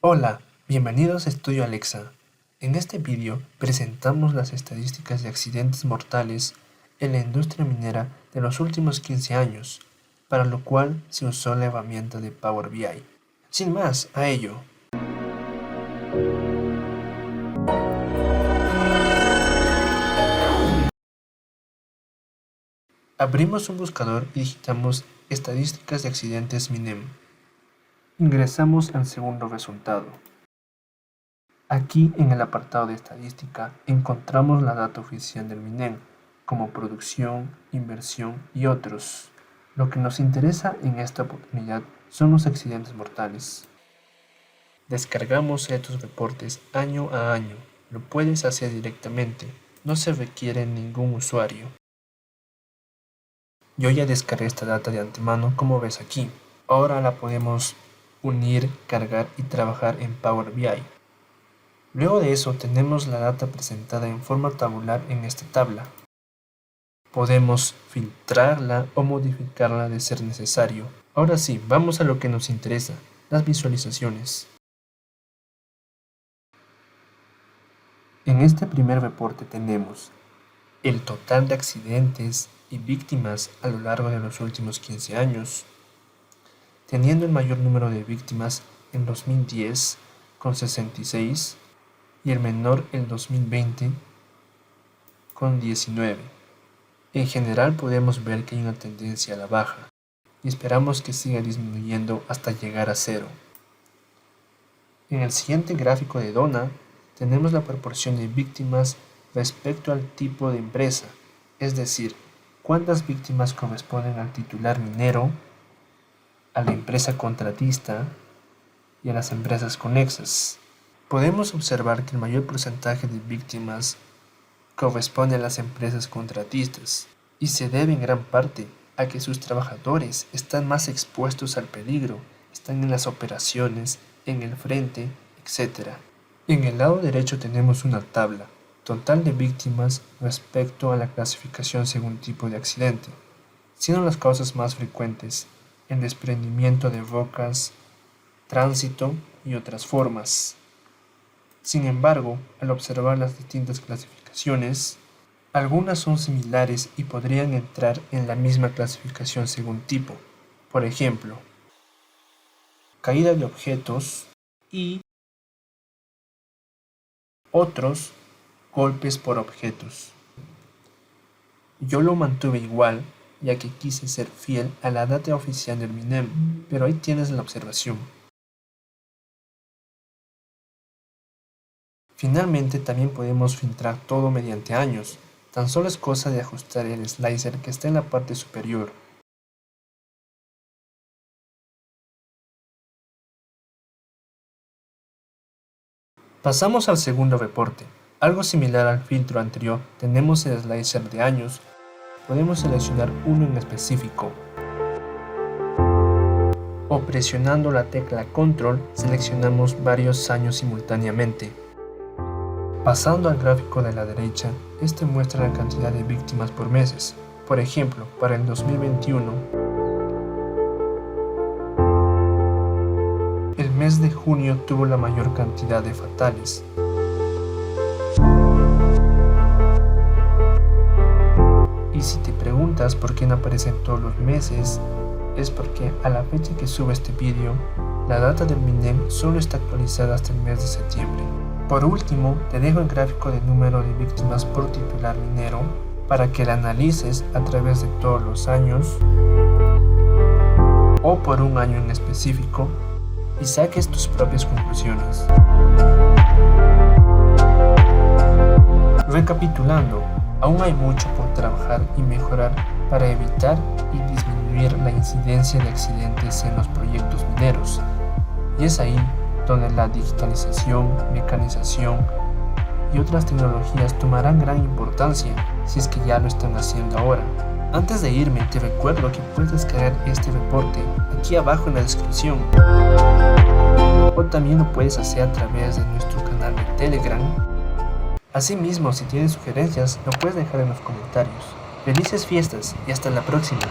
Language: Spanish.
Hola, bienvenidos a Estudio Alexa. En este vídeo presentamos las estadísticas de accidentes mortales en la industria minera de los últimos 15 años, para lo cual se usó la herramienta de Power BI. Sin más, a ello. Abrimos un buscador y digitamos estadísticas de accidentes MINEM. Ingresamos al segundo resultado. Aquí en el apartado de estadística encontramos la data oficial del MINEM, como producción, inversión y otros. Lo que nos interesa en esta oportunidad son los accidentes mortales. Descargamos estos reportes año a año. Lo puedes hacer directamente, no se requiere ningún usuario. Yo ya descargué esta data de antemano, como ves aquí. Ahora la podemos unir, cargar y trabajar en Power BI. Luego de eso tenemos la data presentada en forma tabular en esta tabla. Podemos filtrarla o modificarla de ser necesario. Ahora sí, vamos a lo que nos interesa, las visualizaciones. En este primer reporte tenemos el total de accidentes y víctimas a lo largo de los últimos 15 años, teniendo el mayor número de víctimas en 2010 con 66 y el menor en 2020 con 19. En general podemos ver que hay una tendencia a la baja y esperamos que siga disminuyendo hasta llegar a cero. En el siguiente gráfico de Dona tenemos la proporción de víctimas respecto al tipo de empresa, es decir, cuántas víctimas corresponden al titular minero, a la empresa contratista y a las empresas conexas. Podemos observar que el mayor porcentaje de víctimas corresponde a las empresas contratistas y se debe en gran parte a que sus trabajadores están más expuestos al peligro, están en las operaciones, en el frente, etc. En el lado derecho tenemos una tabla total de víctimas respecto a la clasificación según tipo de accidente, siendo las causas más frecuentes el desprendimiento de rocas, tránsito y otras formas. Sin embargo, al observar las distintas clasificaciones, algunas son similares y podrían entrar en la misma clasificación según tipo. Por ejemplo, caída de objetos y otros golpes por objetos. Yo lo mantuve igual, ya que quise ser fiel a la data oficial del MINEM, pero ahí tienes la observación. Finalmente también podemos filtrar todo mediante años, tan solo es cosa de ajustar el slicer que está en la parte superior. Pasamos al segundo reporte. Algo similar al filtro anterior, tenemos el slicer de años. Podemos seleccionar uno en específico o presionando la tecla Control seleccionamos varios años simultáneamente. Pasando al gráfico de la derecha, este muestra la cantidad de víctimas por meses. Por ejemplo, para el 2021, el mes de junio tuvo la mayor cantidad de fatales. Y si te preguntas por qué no aparecen todos los meses, es porque a la fecha que sube este vídeo, la data del MINEM solo está actualizada hasta el mes de septiembre. Por último, te dejo el gráfico de número de víctimas por titular minero para que la analices a través de todos los años o por un año en específico y saques tus propias conclusiones. Recapitulando, aún hay mucho por trabajar y mejorar para evitar y disminuir la incidencia de accidentes en los proyectos mineros. Y es ahí donde la digitalización, mecanización y otras tecnologías tomarán gran importancia, si es que ya lo están haciendo ahora. Antes de irme, te recuerdo que puedes descargar este reporte aquí abajo en la descripción. O también lo puedes hacer a través de nuestro canal de Telegram. Asimismo, si tienes sugerencias, lo puedes dejar en los comentarios. Felices fiestas y hasta la próxima.